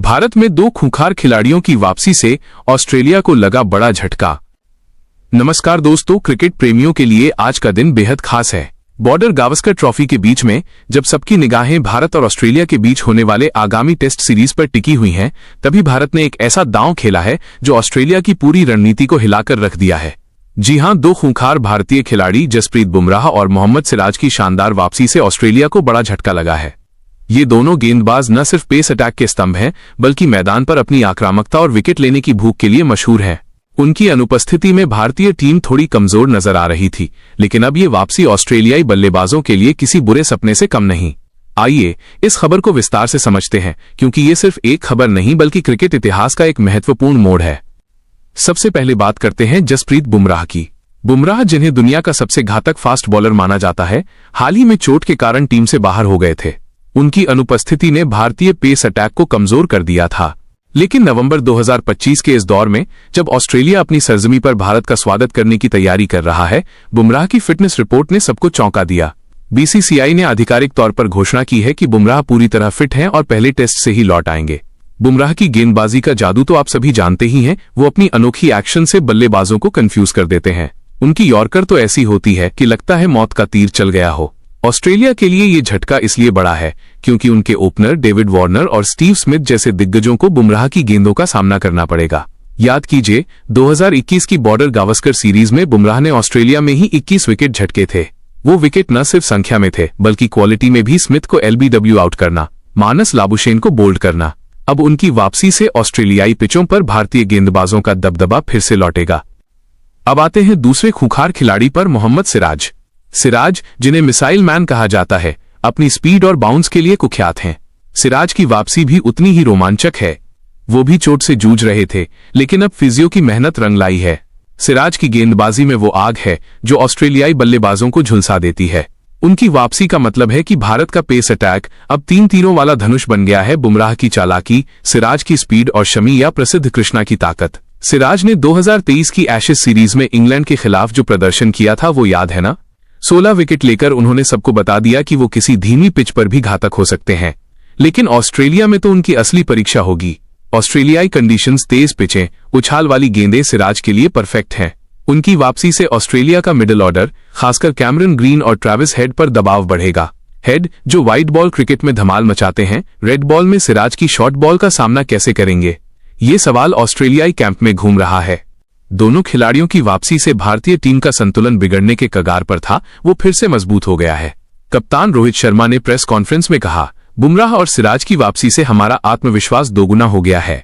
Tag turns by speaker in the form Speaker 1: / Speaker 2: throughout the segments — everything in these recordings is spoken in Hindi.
Speaker 1: भारत में दो खूंखार खिलाड़ियों की वापसी से ऑस्ट्रेलिया को लगा बड़ा झटका। नमस्कार दोस्तों, क्रिकेट प्रेमियों के लिए आज का दिन बेहद खास है। बॉर्डर गावस्कर ट्रॉफी के बीच में जब सबकी निगाहें भारत और ऑस्ट्रेलिया के बीच होने वाले आगामी टेस्ट सीरीज पर टिकी हुई हैं, तभी भारत ने एक ऐसा दांव खेला है जो ऑस्ट्रेलिया की पूरी रणनीति को हिलाकर रख दिया है। जी हां, दो खूंखार भारतीय खिलाड़ी जसप्रीत बुमराह और मोहम्मद सिराज की शानदार वापसी से ऑस्ट्रेलिया को बड़ा झटका लगा है। ये दोनों गेंदबाज न सिर्फ पेस अटैक के स्तंभ हैं, बल्कि मैदान पर अपनी आक्रामकता और विकेट लेने की भूख के लिए मशहूर हैं। उनकी अनुपस्थिति में भारतीय टीम थोड़ी कमजोर नजर आ रही थी, लेकिन अब ये वापसी ऑस्ट्रेलियाई बल्लेबाजों के लिए किसी बुरे सपने से कम नहीं। आइए इस खबर को विस्तार से समझते हैं, क्योंकि ये सिर्फ एक खबर नहीं बल्कि क्रिकेट इतिहास का एक महत्वपूर्ण मोड़ है। सबसे पहले बात करते हैं जसप्रीत बुमराह की। बुमराह, जिन्हें दुनिया का सबसे घातक फास्ट बॉलर माना जाता है, हाल ही में चोट के कारण टीम से बाहर हो गए थे। उनकी अनुपस्थिति ने भारतीय पेस अटैक को कमजोर कर दिया था, लेकिन नवंबर 2025 के इस दौर में जब ऑस्ट्रेलिया अपनी सरजमी पर भारत का स्वागत करने की तैयारी कर रहा है, बुमराह की फिटनेस रिपोर्ट ने सबको चौंका दिया। बीसीसीआई ने आधिकारिक तौर पर घोषणा की है कि बुमराह पूरी तरह फिट हैं और पहले टेस्ट से ही लौट आएंगे। बुमराह की गेंदबाजी का जादू तो आप सभी जानते ही हैं। वो अपनी अनोखी एक्शन से बल्लेबाजों को कंफ्यूज कर देते हैं। उनकी यॉर्कर तो ऐसी होती है कि लगता है मौत का तीर चल गया हो। ऑस्ट्रेलिया के लिए ये झटका इसलिए बड़ा है क्योंकि उनके ओपनर डेविड वार्नर और स्टीव स्मिथ जैसे दिग्गजों को बुमराह की गेंदों का सामना करना पड़ेगा। याद कीजिए, 2021 की बॉर्डर गावस्कर सीरीज में बुमराह ने ऑस्ट्रेलिया में ही 21 विकेट झटके थे। वो विकेट न सिर्फ संख्या में थे बल्कि क्वालिटी में भी। स्मिथ को एलबीडब्ल्यू आउट करना, मानस लाबुशेन को बोल्ड करना। अब उनकी वापसी से ऑस्ट्रेलियाई पिचों पर भारतीय गेंदबाजों का दबदबा फिर से लौटेगा। अब आते हैं दूसरे खूंखार खिलाड़ी पर, मोहम्मद सिराज। सिराज, जिन्हें मिसाइल मैन कहा जाता है, अपनी स्पीड और बाउंस के लिए कुख्यात हैं। सिराज की वापसी भी उतनी ही रोमांचक है। वो भी चोट से जूझ रहे थे, लेकिन अब फिजियो की मेहनत रंग लाई है। सिराज की गेंदबाजी में वो आग है जो ऑस्ट्रेलियाई बल्लेबाजों को झुलसा देती है। उनकी वापसी का मतलब है कि भारत का पेस अटैक अब 3 तीरों वाला धनुष बन गया है। बुमराह की चालाकी, सिराज की स्पीड और शमी या प्रसिद्ध कृष्णा की ताकत। सिराज ने 2023 की एशेज सीरीज में इंग्लैंड के खिलाफ जो प्रदर्शन किया था वो याद है ना? 16 विकेट लेकर उन्होंने सबको बता दिया कि वो किसी धीमी पिच पर भी घातक हो सकते हैं। लेकिन ऑस्ट्रेलिया में तो उनकी असली परीक्षा होगी। ऑस्ट्रेलियाई कंडीशंस, तेज पिचें, उछाल वाली गेंदें सिराज के लिए परफेक्ट हैं। उनकी वापसी से ऑस्ट्रेलिया का मिडिल ऑर्डर, खासकर कैमरन ग्रीन और ट्रेविस हेड पर दबाव बढ़ेगा। हेड, जो व्हाइट बॉल क्रिकेट में धमाल मचाते हैं, रेड बॉल में सिराज की शॉर्ट बॉल का सामना कैसे करेंगे? ये सवाल ऑस्ट्रेलियाई कैंप में घूम रहा है। दोनों खिलाड़ियों की वापसी से भारतीय टीम का संतुलन बिगड़ने के कगार पर था, वो फिर से मजबूत हो गया है। कप्तान रोहित शर्मा ने प्रेस कॉन्फ्रेंस में कहा, बुमराह और सिराज की वापसी से हमारा आत्मविश्वास दोगुना हो गया है।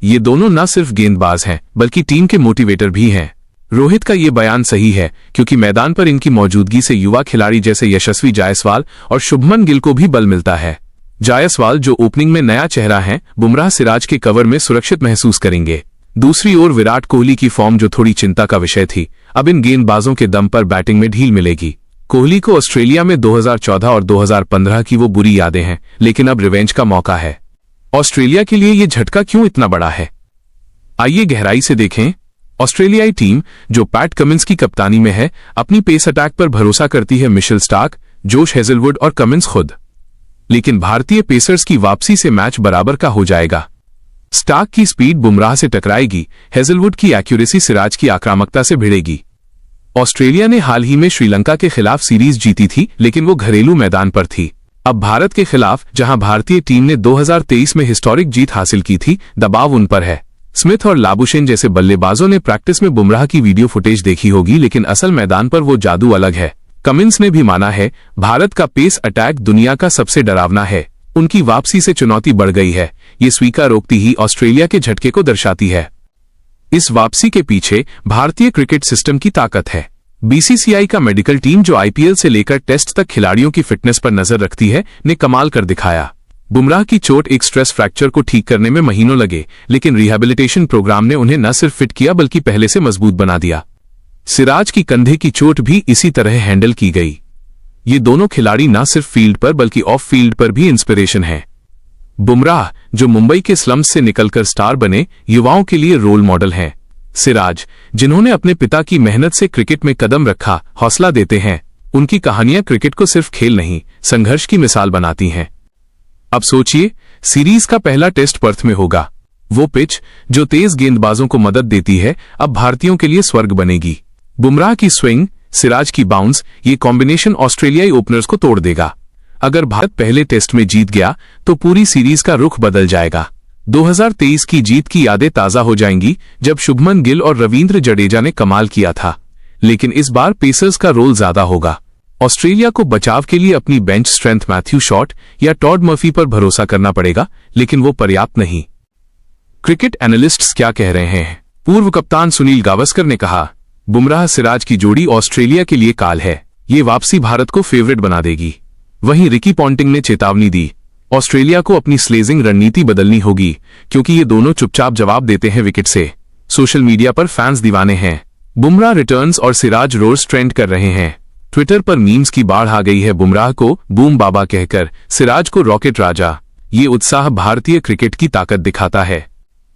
Speaker 1: ये दोनों न सिर्फ गेंदबाज हैं बल्कि टीम के मोटिवेटर भी हैं। रोहित का ये बयान सही है, क्योंकि मैदान पर इनकी मौजूदगी से युवा खिलाड़ी जैसे यशस्वी जायसवाल और शुभमन गिल को भी बल मिलता है। जायसवाल, जो ओपनिंग में नया चेहरा है, बुमराह सिराज के कवर में सुरक्षित महसूस करेंगे। दूसरी ओर विराट कोहली की फॉर्म, जो थोड़ी चिंता का विषय थी, अब इन गेंदबाजों के दम पर बैटिंग में ढील मिलेगी। कोहली को ऑस्ट्रेलिया में 2014 और 2015 की वो बुरी यादें हैं, लेकिन अब रिवेंज का मौका है। ऑस्ट्रेलिया के लिए ये झटका क्यों इतना बड़ा है? आइए गहराई से देखें। ऑस्ट्रेलियाई टीम, जो पैट कमिंस की कप्तानी में है, अपनी पेस अटैक पर भरोसा करती है। मिशेल स्टार्क, जोश हेजलवुड और कमिंस खुद। लेकिन भारतीय पेसर्स की वापसी से मैच बराबर का हो जाएगा। स्टार्क की स्पीड बुमराह से टकराएगी, हेजलवुड की एक्यूरेसी सिराज की आक्रामकता से भिड़ेगी। ऑस्ट्रेलिया ने हाल ही में श्रीलंका के खिलाफ सीरीज जीती थी, लेकिन वो घरेलू मैदान पर थी। अब भारत के खिलाफ, जहां भारतीय टीम ने 2023 में हिस्टोरिक जीत हासिल की थी, दबाव उन पर है। स्मिथ और लाबुशेन जैसे बल्लेबाजों ने प्रैक्टिस में बुमराह की वीडियो फुटेज देखी होगी, लेकिन असल मैदान पर वो जादू अलग है। कमिंस ने भी माना है, भारत का पेस अटैक दुनिया का सबसे डरावना है। उनकी वापसी से चुनौती बढ़ गई है। ये स्वीकारोक्ति ही ऑस्ट्रेलिया के झटके को दर्शाती है। इस वापसी के पीछे भारतीय क्रिकेट सिस्टम की ताकत है। बीसीसीआई का मेडिकल टीम, जो आईपीएल से लेकर टेस्ट तक खिलाड़ियों की फिटनेस पर नजर रखती है, ने कमाल कर दिखाया। बुमराह की चोट, एक स्ट्रेस फ्रैक्चर को ठीक करने में महीनों लगे, लेकिन रिहैबिलिटेशन प्रोग्राम ने उन्हें न सिर्फ फिट किया बल्कि पहले से मजबूत बना दिया। सिराज की कंधे की चोट भी इसी तरह हैंडल की गई। ये दोनों खिलाड़ी न सिर्फ फील्ड पर बल्कि ऑफ फील्ड पर भी इंस्पिरेशन हैं। बुमराह, जो मुंबई के स्लम्स से निकलकर स्टार बने, युवाओं के लिए रोल मॉडल हैं। सिराज, जिन्होंने अपने पिता की मेहनत से क्रिकेट में कदम रखा, हौसला देते हैं। उनकी कहानियां क्रिकेट को सिर्फ खेल नहीं, संघर्ष की मिसाल बनाती हैं। अब सोचिए, सीरीज का पहला टेस्ट पर्थ में होगा। वो पिच जो तेज गेंदबाजों को मदद देती है अब भारतीयों के लिए स्वर्ग बनेगी। बुमराह की स्विंग, सिराज की बाउंस, ये कॉम्बिनेशन ऑस्ट्रेलियाई ओपनर्स को तोड़ देगा। अगर भारत पहले टेस्ट में जीत गया तो पूरी सीरीज का रुख बदल जाएगा। 2023 की जीत की यादें ताजा हो जाएंगी जब शुभमन गिल और रवींद्र जडेजा ने कमाल किया था, लेकिन इस बार पेसर्स का रोल ज्यादा होगा। ऑस्ट्रेलिया को बचाव के लिए अपनी बेंच स्ट्रेंथ मैथ्यू शॉट या टॉड मर्फी पर भरोसा करना पड़ेगा, लेकिन वो पर्याप्त नहीं। क्रिकेट एनालिस्ट्स क्या कह रहे हैं? पूर्व कप्तान सुनील गावस्कर ने कहा, बुमराह सिराज की जोड़ी ऑस्ट्रेलिया के लिए काल है, ये वापसी भारत को फेवरेट बना देगी। वहीं रिकी पॉन्टिंग ने चेतावनी दी, ऑस्ट्रेलिया को अपनी स्लेजिंग रणनीति बदलनी होगी क्योंकि ये दोनों चुपचाप जवाब देते हैं विकेट से। सोशल मीडिया पर फैंस दीवाने हैं। बुमराह रिटर्न्स और सिराज रोज ट्रेंड कर रहे हैं। ट्विटर पर मीम्स की बाढ़ आ गई है। बुमराह को बूम बाबा कहकर, सिराज को रॉकेट राजा। ये उत्साह भारतीय क्रिकेट की ताकत दिखाता है।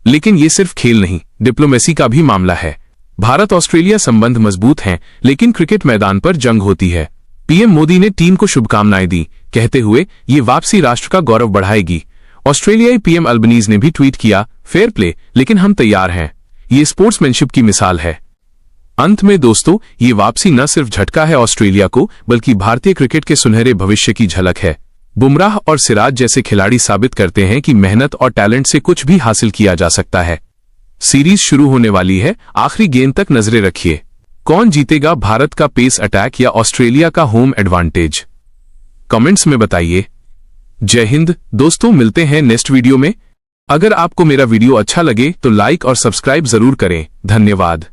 Speaker 1: लेकिन ये सिर्फ खेल नहीं, डिप्लोमेसी का भी मामला है। भारत ऑस्ट्रेलिया संबंध मजबूत हैं, लेकिन क्रिकेट मैदान पर जंग होती है। पीएम मोदी ने टीम को शुभकामनाएं दी, कहते हुए ये वापसी राष्ट्र का गौरव बढ़ाएगी। ऑस्ट्रेलियाई पीएम अल्बनीज ने भी ट्वीट किया, फेयर प्ले, लेकिन हम तैयार हैं। ये स्पोर्ट्समैनशिप की मिसाल है। अंत में दोस्तों, ये वापसी न सिर्फ झटका है ऑस्ट्रेलिया को, बल्कि भारतीय क्रिकेट के सुनहरे भविष्य की झलक है। बुमराह और सिराज जैसे खिलाड़ी साबित करते हैं कि मेहनत और टैलेंट से कुछ भी हासिल किया जा सकता है। सीरीज शुरू होने वाली है, आखिरी गेंद तक नजरें रखिए। कौन जीतेगा, भारत का पेस अटैक या ऑस्ट्रेलिया का होम एडवांटेज? कमेंट्स में बताइए। जय हिंद दोस्तों, मिलते हैं नेक्स्ट वीडियो में। अगर आपको मेरा वीडियो अच्छा लगे तो लाइक और सब्सक्राइब जरूर करें। धन्यवाद।